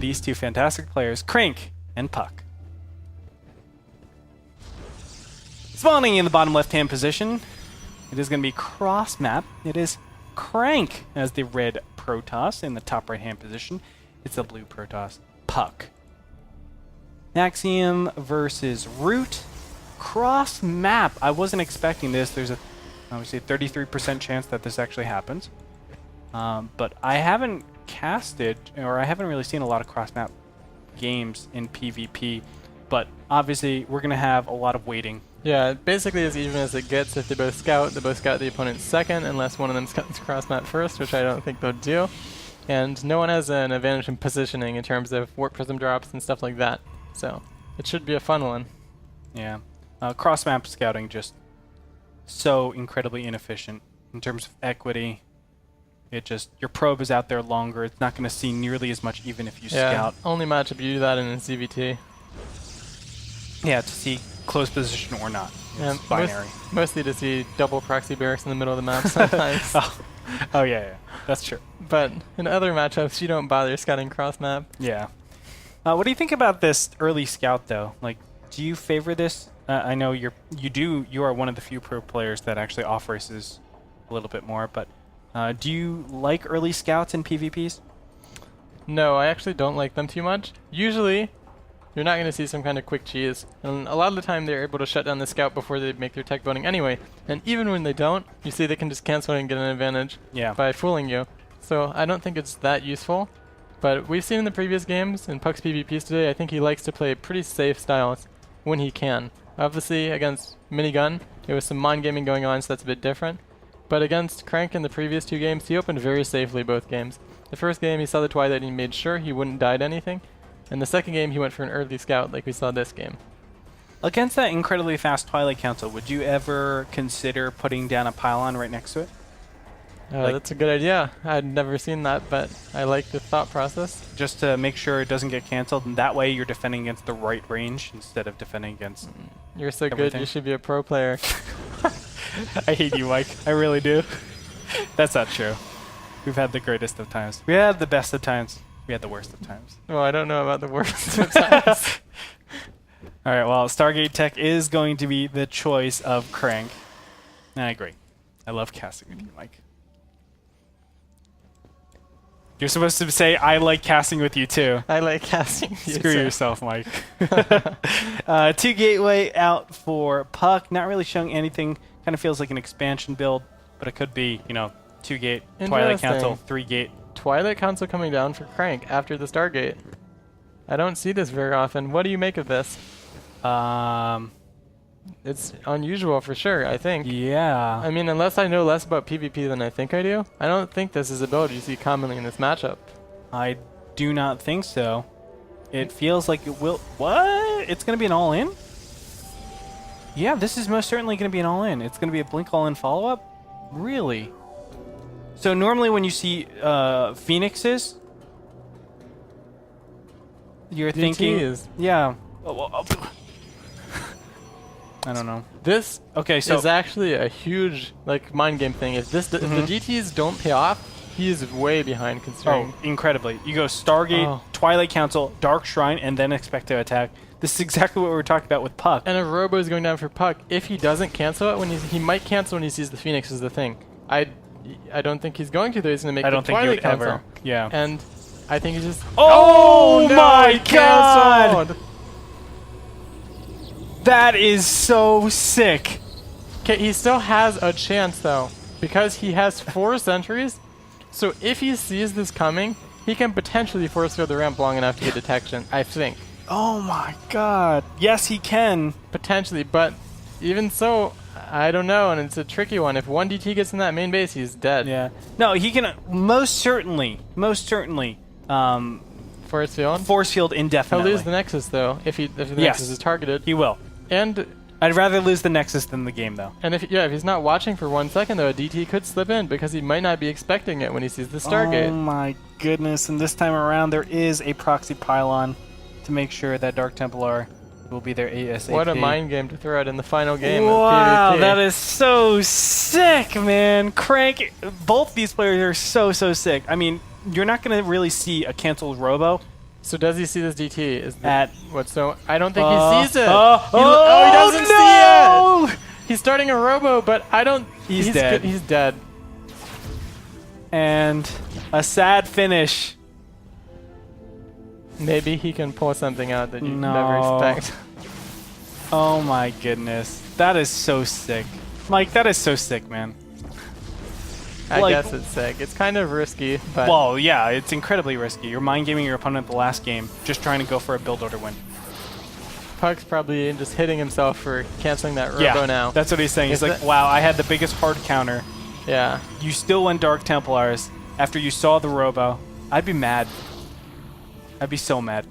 these two fantastic players, Crank and Puck. Spawning in the bottom left-hand position, it is going to be cross map. It is Crank as the red Protoss in the top right-hand position. It's the blue Protoss, Puck. Axiom versus Root. Cross map. I wasn't expecting this. There's a obviously 33% chance that this actually happens. But I haven't casted, or I haven't really seen a lot of cross map games in PvP. But obviously, we're going to have a lot of waiting. Yeah, basically as even as it gets. If they both scout the opponent second, unless one of them scouts cross map first, which I don't think they'll do. And no one has an advantage in positioning in terms of warp prism drops and stuff like that. So it should be a fun one. Yeah. Cross map scouting just so incredibly inefficient in terms of equity. It just, your probe is out there longer. It's not going to see nearly as much even if you scout. Only matchup you do that in a CVT. Yeah, to see close position or not. Yeah, it's binary. Mostly to see double proxy barracks in the middle of the map sometimes. Oh yeah, that's true. But in other matchups, you don't bother scouting cross map. Yeah. What do you think about this early scout though? Like, do you favor this? I know you are one of the few pro players that actually off-races a little bit more, but do you like early scouts in PvPs? No, I actually don't like them too much. Usually, you're not going to see some kind of quick cheese. And a lot of the time, they're able to shut down the scout before they make their tech voting anyway. And even when they don't, you see they can just cancel it and get an advantage by fooling you. So I don't think it's that useful. But we've seen in the previous games, in Puck's PvPs today, I think he likes to play pretty safe styles when he can. Obviously, against Minigun, there was some mind gaming going on, so that's a bit different. But against Crank in the previous two games, he opened very safely both games. The first game, he saw the Twilight and he made sure he wouldn't die to anything. And the second game, he went for an early scout like we saw this game. Against that incredibly fast Twilight Council, would you ever consider putting down a pylon right next to it? That's a good idea. I'd never seen that, but I like the thought process. Just to make sure it doesn't get canceled, and that way you're defending against the right range instead of defending against You're so everything. good, you should be a pro player. I hate you, Mike. I really do. That's not true. We've had the greatest of times. We had the best of times. We had the worst of times. Well, I don't know about the worst of times. All right, well, Stargate Tech is going to be the choice of Crank. And I agree. I love casting with you, Mike. You're supposed to say, I like casting with you, too. I like casting with you, Screw yourself, Mike. 2 gateway out for Puck. Not really showing anything. Kind of feels like an expansion build, but it could be, 2 gate, Twilight Council, 3 gate. Twilight Council coming down for Crank after the Stargate. I don't see this very often. What do you make of this? It's unusual for sure, I think. Yeah. I mean, unless I know less about PvP than I think I do, I don't think this is a build you see commonly in this matchup. I do not think so. It feels like it will... What? It's going to be an all-in? Yeah, this is most certainly going to be an all-in. It's going to be a Blink all-in follow-up? Really? So normally when you see Phoenixes, you're thinking... Yeah. I don't know. This is actually a huge mind game thing. If the GTs don't pay off, he is way behind considering. Oh, incredibly. You go Stargate, Twilight Council, Dark Shrine, and then expect to attack. This is exactly what we were talking about with Puck. And if Robo is going down for Puck, if he doesn't cancel it, he might cancel when he sees the Phoenix is the thing. I don't think he's going to, though. He's going to make the Twilight Council. Ever. Yeah. And I think he's just... Oh no, my God! That is so sick. Okay, he still has a chance, though, because he has 4 sentries. So if he sees this coming, he can potentially force field the ramp long enough to get detection, I think. Oh my God. Yes, he can. Potentially, but even so, I don't know, and it's a tricky one. If one DT gets in that main base, he's dead. Yeah. No, he can most certainly, force field? Force field indefinitely. He'll lose the Nexus, though, if the Nexus is targeted. He will. And I'd rather lose the Nexus than the game, though. And if he's not watching for 1 second, though, a DT could slip in because he might not be expecting it when he sees the Stargate. Oh my goodness! And this time around, there is a proxy pylon to make sure that Dark Templar will be there ASAP. What a mind game to throw out in the final game wow, of PvP. That is so sick, man! Crank, both these players are so sick. I mean, you're not going to really see a canceled Robo So does he see this DT? Is At what? So I don't think he sees it. Oh, He doesn't no! see it. He's starting a robo, but I don't. He's dead. He's dead. And a sad finish. Maybe he can pull something out that you No. never expect. Oh my goodness. That is so sick. Mike, that is so sick, man. I Like- guess it's sick. It's kind of risky, but Well, yeah, it's incredibly risky. You're mind gaming your opponent the last game, just trying to go for a build order win. Puck's probably just hitting himself for canceling that robo now. That's what he's saying. He's Is like, that- wow, I had the biggest hard counter. Yeah. You still went Dark Templars after you saw the robo. I'd be mad. I'd be so mad.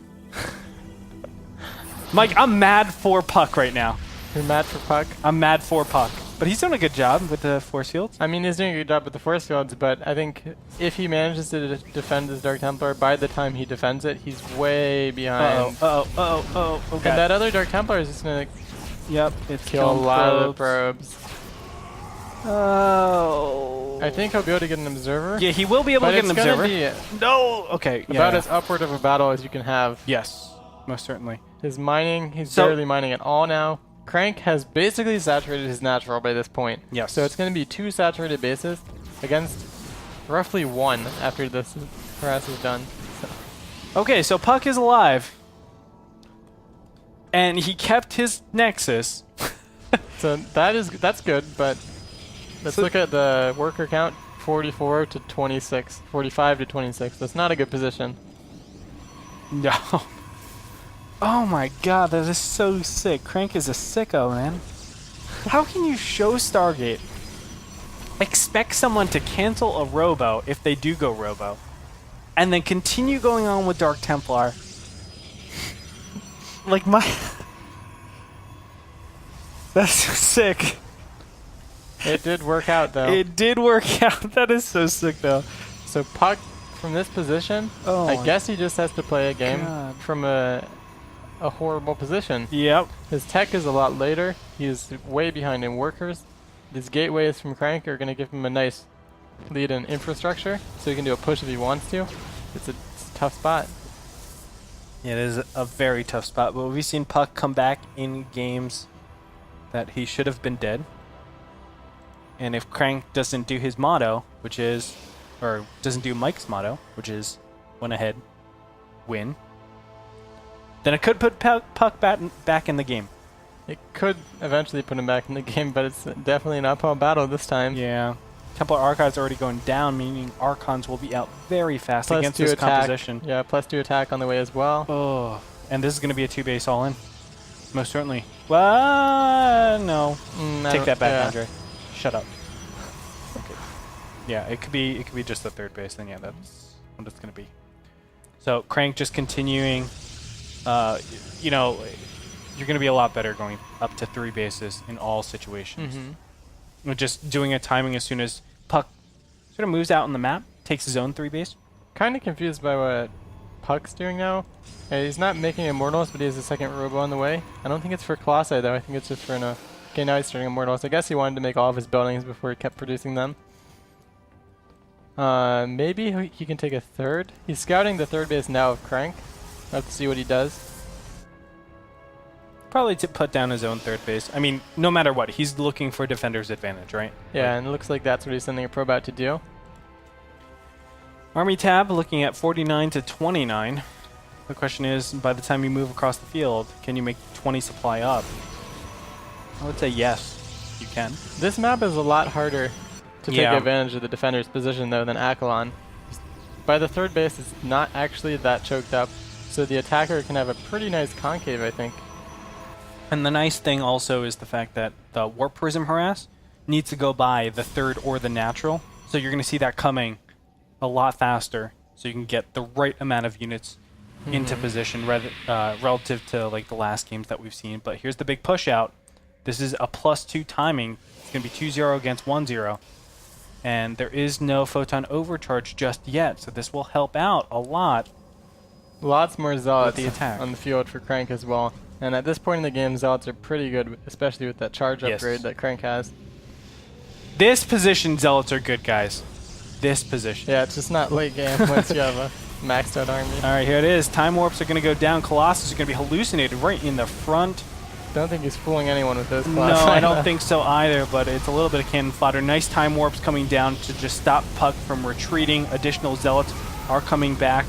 Mike, I'm mad for Puck right now. You're mad for Puck? I'm mad for Puck. But he's doing a good job with the force fields. I mean, he's doing a good job with the force fields, but I think if he manages to defend his Dark Templar, by the time he defends it, he's way behind. Oh, okay. And that other Dark Templar is just going to Yep, it's kill a killing lot of the probes. probes. Oh. I think he'll be able to get an observer. Yeah, he will be able but to get an it's gonna observer. be No. Okay. about yeah. as upward of a battle as you can have. Yes, most certainly. His mining, he's So- barely mining at all now. Crank has basically saturated his natural by this point. Yes. So it's going to be 2 saturated bases against roughly 1 after this harass is done. So. Okay, so Puck is alive, and he kept his Nexus. So that's good, but let's So- look at the worker count. 44 to 26, 45 to 26. That's not a good position. No. Oh my god, that is so sick. Crank is a sicko, man. How can you show Stargate, expect someone to cancel a robo if they do go robo, and then continue going on with Dark Templar? Like my... That's so sick. It did work out, though. It did work out. That is so sick, though. So Puck, from this position, Oh I my guess he just has to play a game God. from a horrible position. Yep. His tech is a lot later. He is way behind in workers. These gateways from Crank are going to give him a nice lead in infrastructure, so he can do a push if he wants to. It's a tough spot. It is a very tough spot, but we've seen Puck come back in games that he should have been dead. And if Crank doesn't do his motto, which is, or doesn't do Mike's motto, which is win ahead, win, then it could put Puck back in the game. It could eventually put him back in the game, but it's definitely an uphill battle this time. Yeah. Templar Archives already going down, meaning Archons will be out very fast Plus against 2 this attack. composition. Yeah, plus 2 attack on the way as well. Oh, and this is going to be a 2-base all-in. Most certainly. Well, no. I Take don't- that back, yeah. Andre. Shut up. Okay. Yeah, it could be just the third base. Then yeah, that's what it's going to be. So Crank just continuing. You know, you're going to be a lot better going up to 3 bases in all situations. Mm-hmm. Just doing a timing as soon as Puck sort of moves out on the map, takes his own 3 base. Kind of confused by what Puck's doing now. He's not making Immortals, but he has a second Robo on the way. I don't think it's for Colossi, though. I think it's just for okay, now he's starting Immortals. I guess he wanted to make all of his buildings before he kept producing them. Maybe he can take a third. He's scouting the third base now of Crank. We'll have to see what he does. Probably to put down his own 3rd base. I mean, no matter what, he's looking for defender's advantage, right? Yeah, and it looks like that's what he's sending a probe out to do. Army tab looking at 49 to 29. The question is, by the time you move across the field, can you make 20 supply up? I would say yes, you can. This map is a lot harder to take advantage of the defender's position, though, than Akalon. By the third base, it's not actually that choked up, so the attacker can have a pretty nice concave, I think. And the nice thing also is the fact that the Warp Prism Harass needs to go by the 3rd or the natural, so you're going to see that coming a lot faster, so you can get the right amount of units into position relative to like the last games that we've seen. But here's the big push out. This is a +2 timing. It's going to be 2-0 against 1-0. And there is no Photon Overcharge just yet, so this will help out a lot. Lots more Zealots the attack. on the field for Crank as well. And at this point in the game, Zealots are pretty good, especially with that charge Yes. upgrade that Crank has. This position, Zealots are good, guys. This position. Yeah, it's just not late game once you have a maxed out army. All right, here it is. Time warps are going to go down. Colossus are going to be hallucinated right in the front. Don't think he's fooling anyone with those No, claws. I don't think so either, but it's a little bit of cannon fodder. Nice time warps coming down to just stop Puck from retreating. Additional zealots are coming back,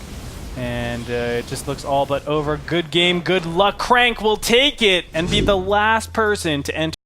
and it just looks all but over. Good game, good luck. Crank will take it and be the last person to enter.